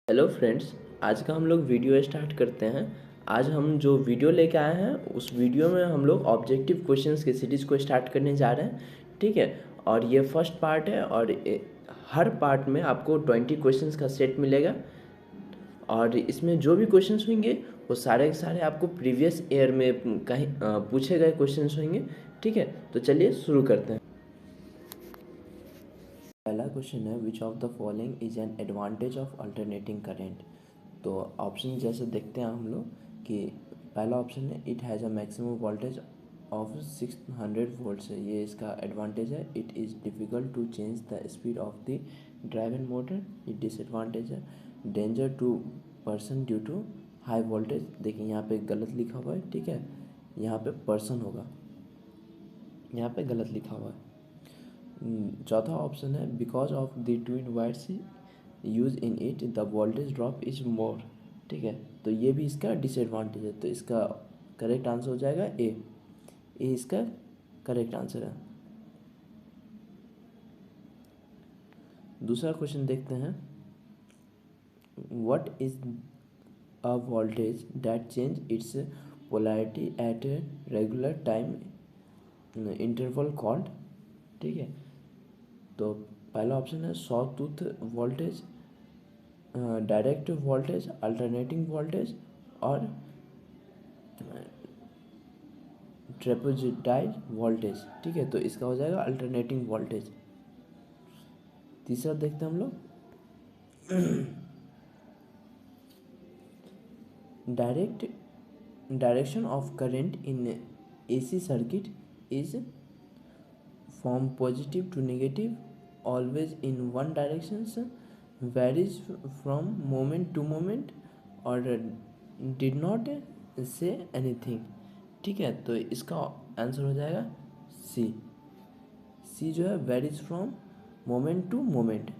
Hello friends, आज का हम लोग वीडियो स्टार्ट करते हैं। आज हम जो वीडियो लेके आए हैं उस वीडियो में हम लोग ऑब्जेक्टिव क्वेश्चंस के सीरीज़ को स्टार्ट करने जा रहे हैं। ठीक है, और ये फर्स्ट पार्ट है और हर पार्ट में आपको 20 क्वेश्चंस का सेट मिलेगा और इसमें जो भी क्वेश्चंस होंगे वो सारे के सारे आपको प्रीवियस ईयर में कहीं पूछे गए क्वेश्चंस होंगे। ठीक है, तो चलिए शुरू करते हैं। पहला क्वेश्चन है which of the following is an advantage of alternating current. तो ऑप्शन जैसे देखते हैं हम लोग कि पहला ऑप्शन है it has a maximum voltage of 600 volts है, ये इसका एडवांटेज है। It is difficult to change the speed of the driven motor, ये डिसएडवांटेज है। Danger to person due to high voltage, देखिए यहाँ पे गलत लिखा हुआ है। ठीक है, यहाँ पे पर्सन होगा, यहाँ पे गलत लिखा हुआ है। चौथा ऑप्शन है because of the twin wires use in it the voltage drop is more. ठीक है, तो ये भी इसका डिसएडवांटेज है, तो इसका करेक्ट आंसर हो जाएगा ए इसका करेक्ट आंसर है। दूसरा क्वेश्चन देखते हैं what is a voltage that change its polarity at a regular time interval called. ठीक है, तो पहला ऑप्शन है saw tooth voltage, direct voltage, alternating voltage और ट्रेपेजॉइडल वोल्टेज। ठीक है, तो इसका हो जाएगा अल्टरनेटिंग वोल्टेज। तीसरा देखते हैं हम लोग direct direction of current in AC circuit is from positive to negative always in one direction, varies from moment to moment और did not say anything। ठीक है, तो इसका आंसर हो जाएगा सी जो है varies from moment to moment.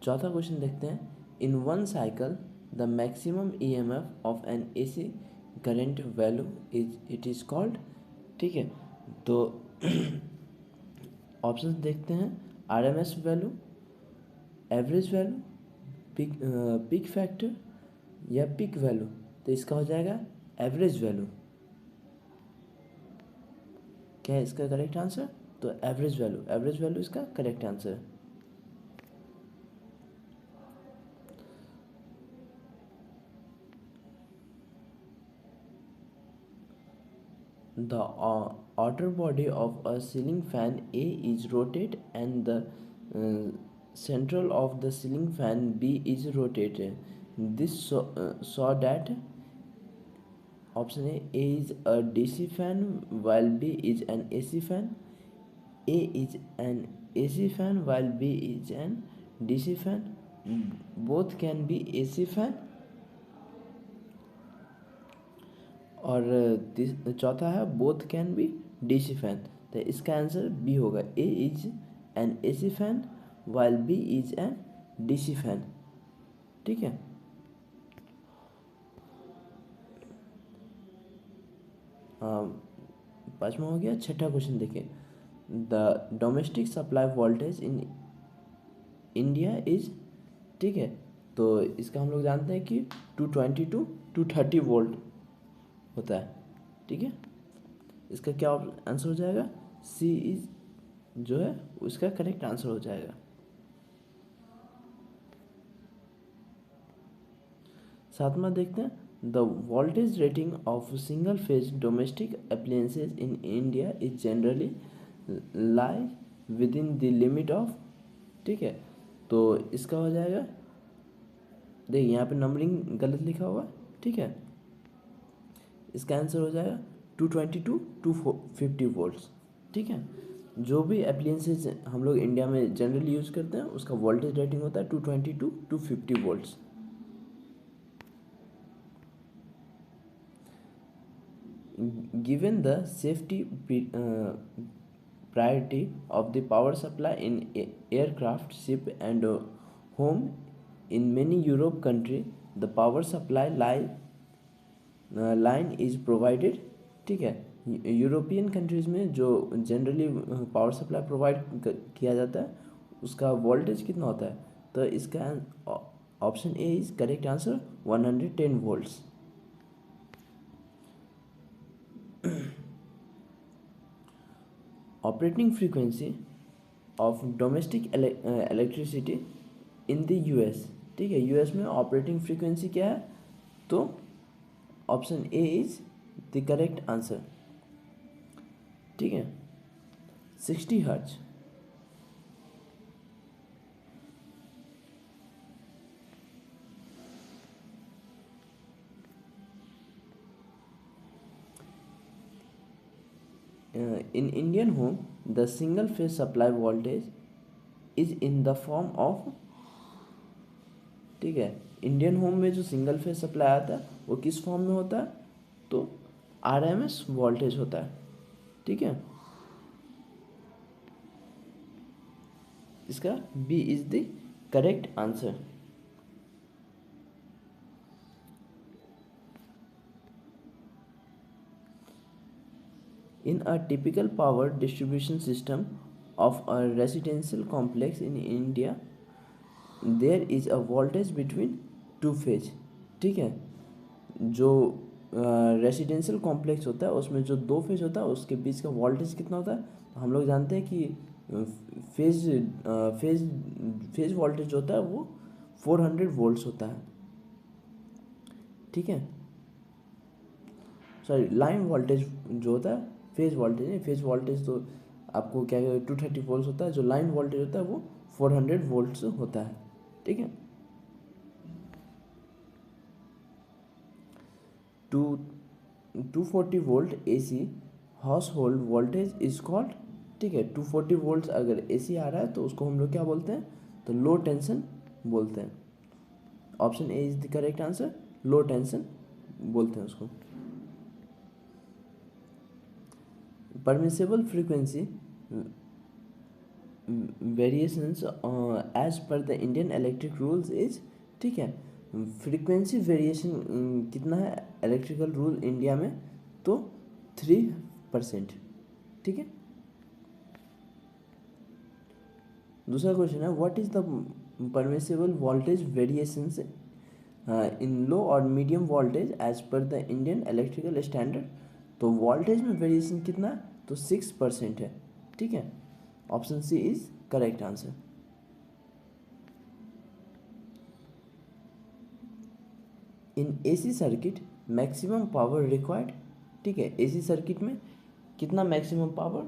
चौथा क्वेश्चन देखते हैं in one cycle the maximum EMF of an AC current value it is called. ठीक है, तो ऑप्शंस देखते हैं RMS value, average value, peak factor या पिक वैल्यू। तो इसका हो जाएगा एवरेज वैल्यू। क्या है इसका करेक्ट आंसर? तो एवरेज वैल्यू इसका करेक्ट आंसर है। The outer body of a ceiling fan A is rotate and the central of the ceiling fan B is rotated. This saw that option A is a DC fan while B is an AC fan. A is an AC fan while B is an DC fan. Both can be AC fan। और चौथा है both can be DC fan, तो इसका answer B होगा। A is an AC fan while B is an DC fan. ठीक है, पाँचवा हो गया। छठा क्वेश्चन देखिए the domestic supply voltage in India is. ठीक है, तो इसका हम लोग जानते हैं कि 220 टू 230 वोल्ट होता है। ठीक है, इसका क्या आंसर हो जाएगा? सी इज जो है उसका करेक्ट आंसर हो जाएगा। सातवां देखते हैं the voltage rating of single phase domestic appliances in India is generally lie with in the limit of. ठीक है, तो इसका हो जाएगा, देखिए यहाँ पे नंबरिंग गलत लिखा हुआ है। ठीक है, इसका आंसर हो जाएगा 220 टू 250 वोल्ट्स। ठीक है, जो भी एप्लियंसेज हम लोग इंडिया में जनरली यूज़ करते हैं उसका वोल्टेज रेटिंग होता है 220 to 250 volts. Given the safety priority of the power supply in aircraft, ship and home in many Europe country the power supply line is provided। ठीक है, यूरोपियन कंट्रीज़ में जो generally power supply provide किया जाता है उसका voltage कितना होता है, तो इसका option A is correct answer 110 volts. Operating frequency of domestic electricity in the US, ठीक है, यूएस में ऑपरेटिंग फ्रीक्वेंसी क्या है, तो option A is the correct answer, ठीक है, 60 hertz. In Indian home, the single phase supply voltage is in the form of, ठीक है, इंडियन होम में जो सिंगल फेज सप्लाई आता है वो किस फॉर्म में होता है, तो आरएमएस वोल्टेज होता है, ठीक है, इसका B is the correct answer. In a typical power distribution system of a residential complex in India, there is a voltage between two phase, ठीक है, जो रेसिडेंशियल कॉम्प्लेक्स होता है उसमें जो दो फेज होता है उसके बीच का वोल्टेज कितना होता है, तो हम लोग जानते हैं कि फेज फेज फेज वोल्टेज जो होता है वो 400 वोल्ट्स होता है, ठीक है, सॉरी लाइन वोल्टेज जो होता है, फेज वोल्टेज नहीं, फेज वोल्टेज तो आपको क्या 230 वोल्ट्स होता है, जो लाइन वोल्टेज होता है वो 400 वोल्ट्स होता है, ठीक है। 240 volt AC house hold voltage is called, ठीक है, 240 वोल्ट्स अगर AC आ रहा है तो उसको हम लोग क्या बोलते हैं, तो लो टेंशन बोलते हैं, option A is the correct answer, low tension बोलते हैं उसको। Permissible frequency variations as per the Indian electric rules is, ठीक है, फ्रीक्वेंसी वेरिएशन कितना है इलेक्ट्रिकल रूल इंडिया में, तो 3%, ठीक है। दूसरा क्वेश्चन है what is the permissible voltage variations in low और medium voltage as per the Indian electrical standard, तो वोल्टेज में वेरिएशन कितना है, तो 6% है, ठीक है, option C is correct answer. In AC circuit maximum power required, ठीक है, एसी सर्किट में कितना मैक्सिमम पावर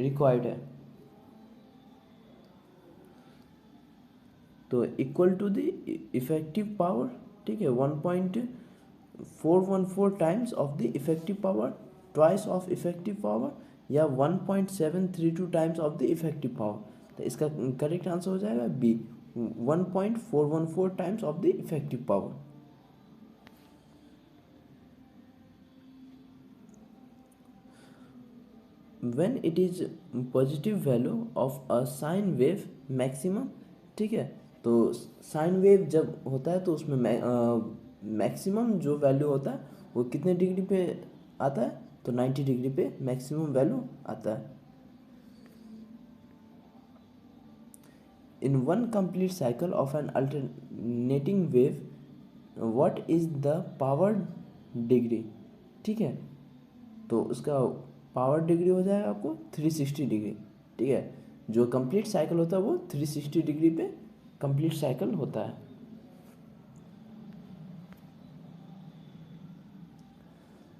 रिक्वायर्ड है, तो equal to the effective power, ठीक है, 1.414 times of the effective power, twice of effective power, या 1.732 times of the effective power, तो इसका करेक्ट आंसर हो जाएगा B, 1.414 times of the effective power. When it is positive value of a sine wave maximum, ठीक है, तो sine wave जब होता है तो उसमें मैक्सिमम जो वैल्यू होता है वो कितने डिग्री पे आता है, तो 90 डिग्री पे मैक्सिमम वैल्यू आता है। In one complete cycle of N alternating wave what is the power degree, ठीक है, तो उसका पावर डिग्री हो जाएगा आपको 360 डिग्री, ठीक है, जो कंप्लीट साइकिल होता है वो 360 डिग्री पे कंप्लीट साइकिल होता है।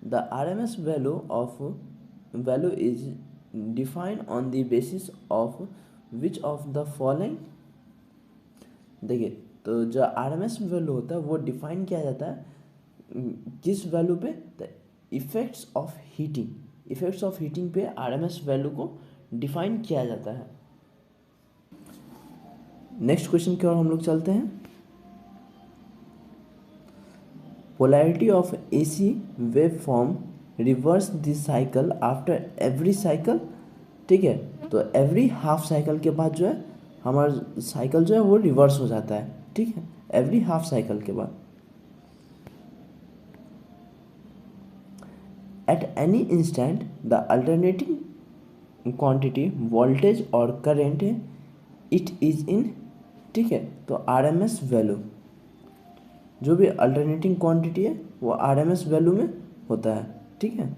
The RMS value is defined on the basis of which of the following, देखिए, तो जो आरएमएस वैल्यू होता है वो डिफाइन किया जाता है किस वैल्यू पे, the effects of heating, effects of heating पे आरएमएस वैल्यू को डिफाइन किया जाता है। नेक्स्ट क्वेश्चन की ओर हम लोग चलते हैं। Polarity of AC wave form reverse this cycle after every cycle, ठीक है, तो एवरी हाफ साइकिल के बाद जो है हमारा साइकिल जो है वो रिवर्स हो जाता है, ठीक है, एवरी हाफ साइकिल के बाद। At any instant, the alternating quantity, voltage or current it is in, ठीक है। तो RMS वैल्यू, जो भी अल्टरनेटिंग क्वांटिटी है वो RMS वैल्यू में होता है, ठीक है।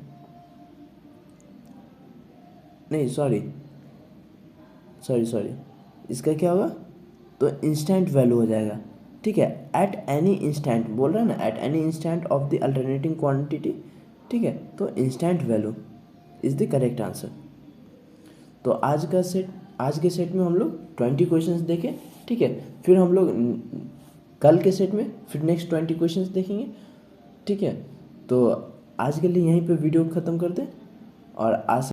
नहीं सॉरी, इसका क्या होगा, तो इंस्टेंट वैल्यू हो जाएगा, ठीक है। एट एनी इंस्टेंट बोल रहा है ना, at any instant of the alternating quantity, ठीक है। तो instant value is the correct answer. तो आज के सेट में हम लोग 20 क्वेश्चंस देखें, ठीक है। फिर हम लोग कल के सेट में फिर नेक्स्ट 20 क्वेश्चंस देखेंगे, ठीक है। तो आज के लिए यहीं पे वीडियो ख़त्म कर दें और आज